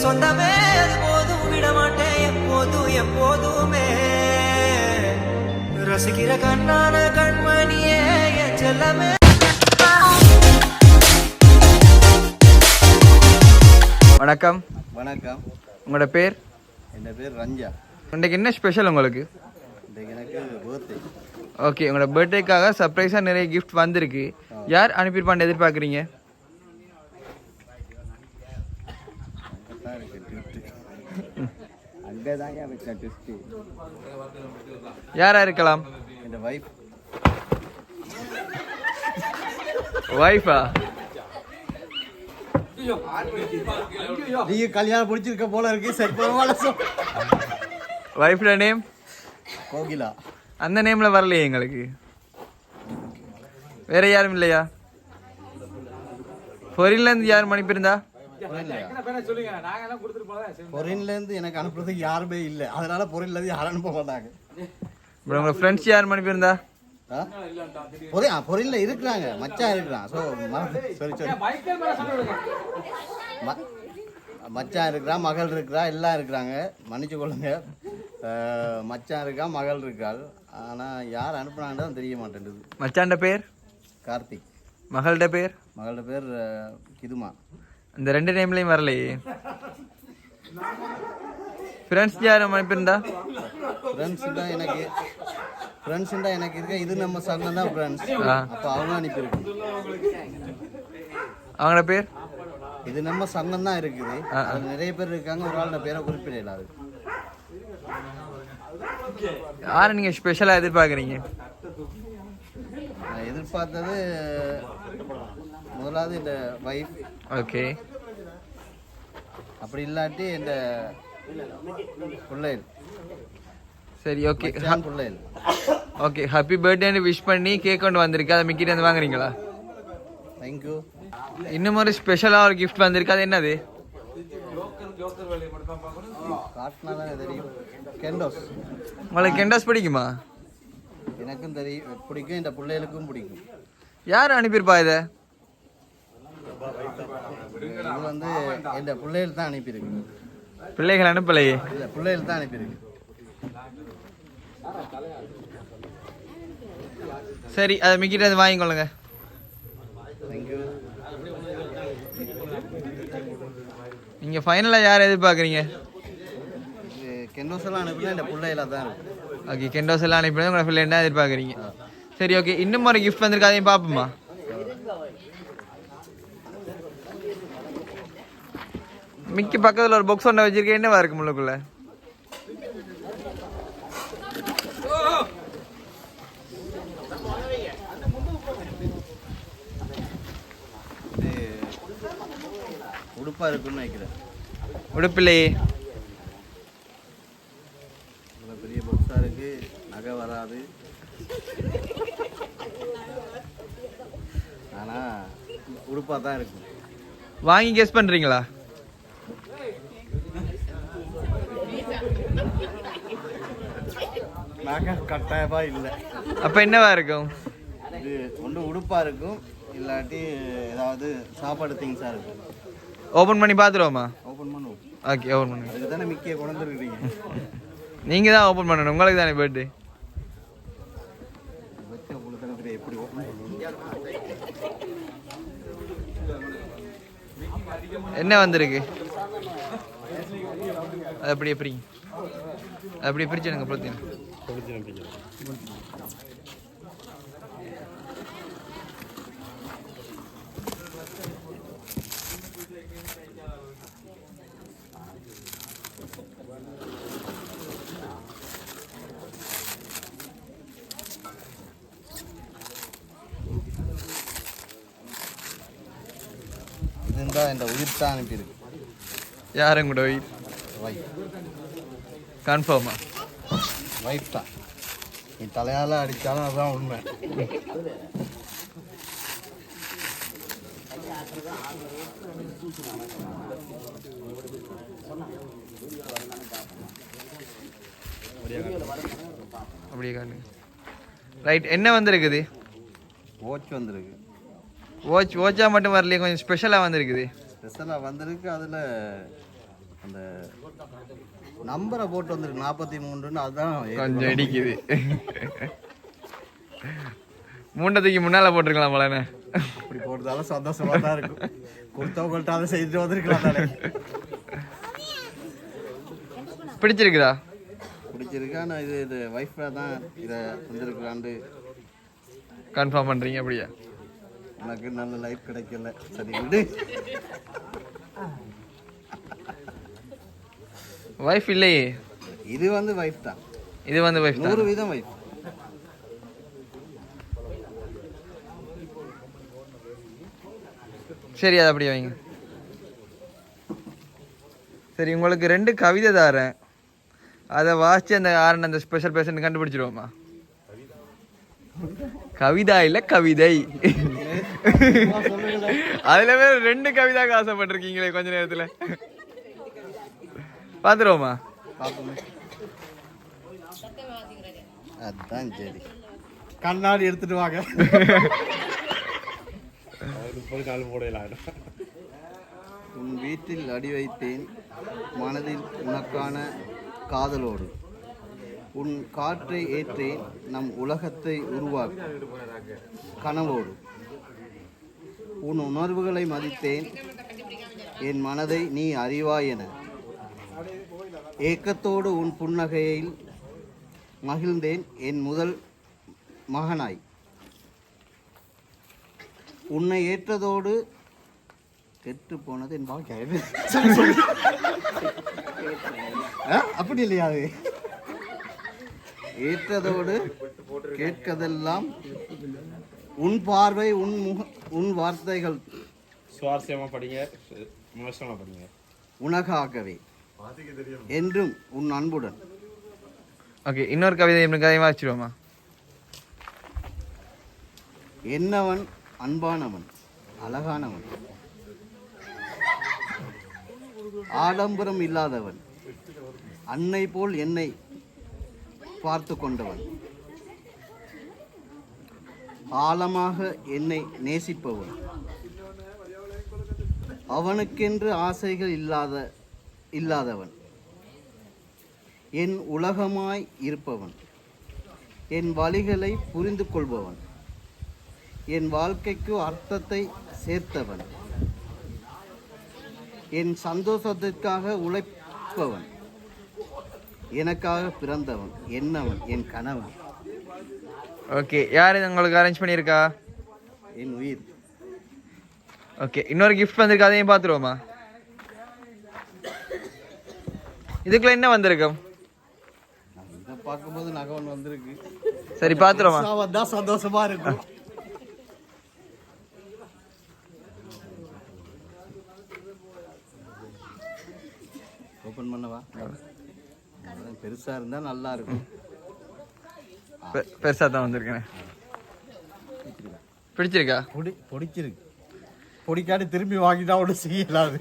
சொந்தமே அது போதும் விட மாட்டேன் எப்போதும் எப்போதுமே ரசிக்கிற கண்ணான கண்மணியே என் செல்லமே. வணக்கம். வணக்கம். உங்களோட பேர்? என் பேர் ரஞ்சா. இன்றைக்கு என்ன ஸ்பெஷல் உங்களுக்கு? இன்றைக்கு எனக்கு பர்த்டே. ஓகே, உங்களோட பர்த்டேக்காக சர்ப்ரைஸாக நிறைய கிஃப்ட் வந்திருக்கு. யார் அனுப்பியிருப்பான்னு எதிர்பார்க்குறீங்க? யாரா இருக்கலாம்? என் வைஃப். வைஃபா? நீங்க கல்யாணம் பிடிச்சிருக்க போல இருக்கு. சரி, பரவாயில்ல. வைஃப்ல நேம் கோகிலா. அந்த நேம்ல வரலையே எங்களுக்கு. வேற யாரும் இல்லையா? ஃபாரின்ல இருந்து யாரும் அனுப்பியிருந்தா? பொரின்ல இருந்து எனக்கு அனுப்புறதுக்கு யாருமே இல்லை, அதனால பொரின்ல இருந்து யாரும் அனுப்ப மாட்டாங்க. உங்க ஃப்ரெண்ட்ஸ் யாரும் அனுப்பியிருந்தா? பொரின்ல இருக்கிறாங்க, மச்சான் இருக்கிறான். மச்சான் இருக்கிறான், மகள் இருக்கிறா, எல்லாம் இருக்கிறாங்க. மன்னிச்சு கொள்ளுங்க. மச்சான் இருக்கா, மகள் இருக்காள். ஆனா யார் அனுப்புனாங்கன்னு தெரிய மாட்டேங்குது. மச்சான்ட பேர் கார்த்திக். மகள்கிட்ட பேர்? மகளோட பேர் கிதுமா. இந்த ரெண்டு நேம்லையும் வரலையே. ஃப்ரெண்ட்ஸ் யாரும் அனுப்பியிருந்தா? ஃப்ரெண்ட்ஸ் தான் எனக்கு இருக்க. இது நம்ம சங்கம் தான் ஃப்ரெண்ட்ஸ். அப்போ அவங்க அனுப்பியிருக்கு. அவங்களோட பேர்? இது நம்ம சங்கம் தான் இருக்குது. அது நிறைய பேர் இருக்காங்க. ஒரு ஆள் பேரை குறிப்பிடல. அது யாரை நீங்க ஸ்பெஷலா எதிர்பார்க்குறீங்க? நான் எதிர்பார்த்தது முதலாவது இந்த வைஃப். ஓகே. அப்படி இல்லாட்டி இந்த பிள்ளைகள். சரி, ஓகே. பிள்ளைகள். ஓகே, ஹாப்பி பர்த்டேன்னு விஷ் பண்ணி கேக் கொண்டு வந்திருக்கு. அதை மிக்கிட்டு வந்து வாங்குறீங்களா? தேங்க்யூ. இன்னும் ஒரு ஸ்பெஷலாக ஒரு கிஃப்ட் வந்திருக்கு. அது என்னது? காட்டினா தானே தெரியும். கெண்டோஸ். உங்களுக்கு கெண்டோஸ் பிடிக்குமா? எனக்கும் தெரியும், பிடிக்கும். இந்த பிள்ளைகளுக்கும் பிடிக்கும். யார் அனுப்பியிருப்பா இதை? இது வந்து இந்த பிள்ளைகள் தான் அனுப்பியிருக்கு. பிள்ளைகள் அனுப்பலையே. இல்லை, பிள்ளைகள் தான் அனுப்பியிருக்கு. சரி, அதை மிக்கிட்டு அது வாங்கிக்கொள்ளுங்க. தேங்க்யூ. நீங்கள் ஃபைனலாக யார் எதிர்பார்க்குறீங்க? கெண்டோஸ் எல்லாம் அனுப்பினா இந்த பிள்ளைகளாக தான் இருக்கும். ஓகே, கெண்டோஸ் எல்லாம் அனுப்பினா உங்களை பிள்ளை என்ன எதிர்பார்க்குறீங்க? சரி, ஓகே. இன்னும் ஒரு கிஃப்ட் வந்திருக்கு, அதையும் பார்ப்போமா? மிக்கி பக்கத்தில் ஒரு பாக்ஸ் ஒன்று வச்சிருக்கேன். என்னவா இருக்கு முள்ளுக்குள்ள? உடுப்பா இருக்குன்னு நினைக்கிறேன். உடுப்பில்லையே. பெரிய பாக்ஸா இருக்கு. நகை வராது. ஆனா உடுப்பா தான் இருக்கு. வாங்கி கெஸ் பண்றீங்களா? நகை கட்டாயமா இல்லை. அப்ப என்னவா இருக்கும்? இது ஒன்று உடுப்பா இருக்கும், இல்லாட்டி ஏதாவது சாப்பாடு திங்ஸா இருக்கும். ஓபன் பண்ணி பார்த்துருவோமா? ஓப்பன் பண்ணுவோம். ஓகே, ஓபன் பண்ணுங்க. அதுக்கு தானே மிக்கியை கொண்டு வந்துருக்கீங்க. நீங்க தான் ஓபன் பண்ணணும், உங்களுக்கு தானே பர்த்டே. எப்படி ஓப்பன் என்ன வந்திருக்கு? அது அப்படி எப்படி அப்படி பிரிச்சுடுங்க. புரோட்டீன் இதுதான் இந்த உயிர் தான் அனுப்பியிருக்கு. யாரும் கூட உயிர்? வைஃப். கன்ஃபார்மா? வைஃப் தான். நீ தலையால் அடித்தாலும் அதுதான் உண்மை. அப்படியே காட்டுங்க. ரைட், என்ன வந்திருக்குது? வாட்ச் வந்திருக்கு. வாட்சா மட்டும் வரலையே, கொஞ்சம் ஸ்பெஷலாக வந்திருக்குது. ஸ்பெஷலாக வந்திருக்கு. அதில் அந்த நம்பரை போட்டு வந்துருக்கு 43ன்னு, அதுதான் கொஞ்சம் இடிக்குது. மூண்டத்துக்கு முன்னால போட்டிருக்கலாம் போலண்ணே. அப்படி போட்டதால சந்தோஷமா தான் இருக்கும். கொடுத்தவங்கள்ட்ட அதை செய்துட்டு வந்திருக்கலாம் தானே. பிடிச்சிருக்குதா? பிடிச்சிருக்கு. ஆனால் இது வைஃபாக தான் இதை வந்துருக்குறாண்டு கன்ஃபார்ம் பண்ணுறீங்க? அப்படியா? எனக்கு நல்ல லைஃப் கிடைக்கல. சரி விடு. வைஃப் இல்லையே. இது வந்து வைஃப் தான். இது வந்து வைஃப் 100% வைஃப். சரி, அது அப்படியே வைங்க. சரி, உங்களுக்கு 2 கவிதை தாரேன். அதை வாசிச்சு அந்த யாருன்னு அந்த ஸ்பெஷல் பேஷண்ட் கண்டுபிடிச்சிருவோமா? கவிதா இல்ல கவிதை. அதுல வேற 2 கவிதாக்கு ஆசைப்பட்டிருக்கீங்களே கொஞ்ச நேரத்துல. பாத்துருவோமா? அதான் சரி. கண்ணாடி எடுத்துட்டு வாங்க. உன் வீட்டில் அடி வைத்தேன் மனதில் உனக்கான காதலோடு, உன் காற்றை ஏற்றேன் நம் உலகத்தை உருவாக்க கனவோடு, உன் உணர்வுகளை மதித்தேன் என் மனதை நீ அறிவாய் என, ஏக்கத்தோடு உன் புன்னகையில் மகிழ்ந்தேன் என் முதல் மகனாய், உன்னை ஏற்றதோடு கெட்டு போனது என் வாழ்க்கை. அப்படி இல்லையா? அது ஏற்றதோடு கேட்கதெல்லாம் உன் பார்வை உன் வார்த்தைகள் சுவாரஸ்யமா படிங்க, விமர்சனமா படிங்க. உனக்காகவே என்றும் உன் அன்புடன். ஓகே, இன்னொரு கவிதை கதையை வாசிச்சிருவோமா? என்னவன் அன்பானவன் அழகானவன், ஆடம்பரம் இல்லாதவன், அன்னை போல் என்னை பார்த்து கொண்டவன், ஆழமாக என்னை நேசிப்பவன், அவனுக்கென்று ஆசைகள் இல்லாதவன், என் உலகமாய் இருப்பவன், என் வழிகளை புரிந்து கொள்பவன், என் வாழ்க்கைக்கு அர்த்தத்தை சேர்த்தவன், என் சந்தோஷத்திற்காக உழைப்பவன், எனக்காக பிறந்தவன், என்னவன் என் கணவன். ஓகே, யார் இது உங்களுக்கு அரேஞ்ச் பண்ணியிருக்கா? என் உயிர். ஓகே, இன்னொரு கிஃப்ட் வந்திருக்கு, அதையும் பார்த்துருவோமா? இதுக்குள்ள என்ன வந்திருக்கும்? இதை பார்க்கும்போது நகவன் வந்திருக்கு. சரி, பார்த்துருவோமா? வந்தா சந்தோஷமா இருக்கும். ஓப்பன் பண்ணவா? பெருசா இருந்தா நல்லா இருக்கும். பெருசா தான் வந்திருக்கேன். பிடிச்சிருக்கா? பிடிச்சிருக்கு. பொடிக்காடி திரும்பி வாங்கிதான் ஒன்று செய்யலாது.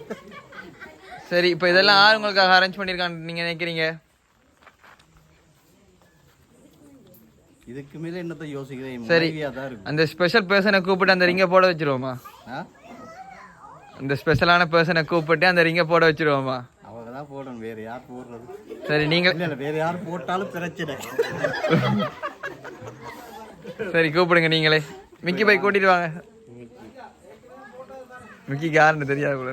சரி, இப்போ இதெல்லாம் யார் உங்களுக்காக அரேஞ்ச் பண்ணியிருக்கான்னு நீங்க நினைக்கிறீங்க? இதுக்கு மேல என்னத்தை யோசிக்கிறேன்? சரி, அந்த ஸ்பெஷல் பர்சனை கூப்பிட்டு அந்த ரிங்கை போட வச்சிருவோமா? அந்த ஸ்பெஷலான பர்சனை கூப்பிட்டு அந்த ரிங்கை போட வச்சிருவோமா? அவங்க தான் போடணும், வேற யார் போடுறது? சரி, நீங்க இல்ல வேற யார் போட்டாலும் பிரச்சனை. சரி, கூப்பிடுங்க நீங்களே. மிக்கி பை கூட்டிட்டு வாங்க. மிக்கிக்கு யாருன்னு தெரியாது கூட.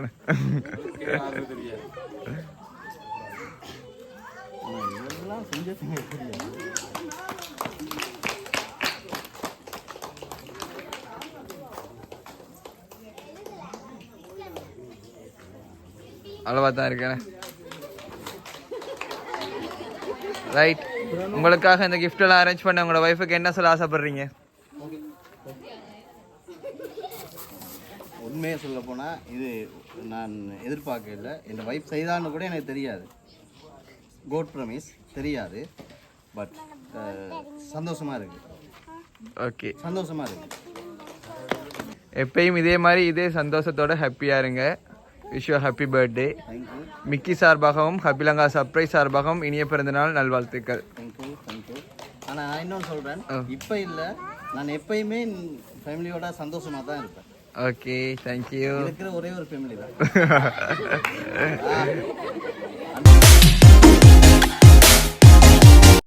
அளவா தான் இருக்கேன். ரைட், உங்களுக்காக இந்த கிஃப்ட் எல்லாம் அரேஞ்ச் பண்ண உங்களோட வைஃபுக்கு என்ன சொல்ல ஆசைப்படுறீங்க? உண்மையை சொல்ல போனால் இது நான் எதிர்பார்க்கல. என் வைஃப் செய்தான்னு கூட எனக்கு தெரியாது. கோட் ப்ரமிஸ் தெரியாது. பட் சந்தோஷமாக இருக்குது. ஓகே, சந்தோஷமாக இருக்குது. எப்பயும் இதே மாதிரி இதே சந்தோஷத்தோட ஹாப்பியாக இருங்க. Wish you happy birthday. Thank you. Mickey சார்பாகவும் ஹபிலங்கா சர்ப்ரைஸ் சார்பாகவும் இனிய பிறந்தநாள் நல்வாழ்த்துக்கள். Thank you thank you. ஆனால் நான் இன்னொன்று சொல்கிறேன், இப்போ இல்லை, நான் எப்பயுமே ஃபேமிலியோட சந்தோஷமாக தான் இருப்பேன். ஓகே தேங்க்யூ இருக்கிற ஒரே ஒரு ஃபேமிலி தான்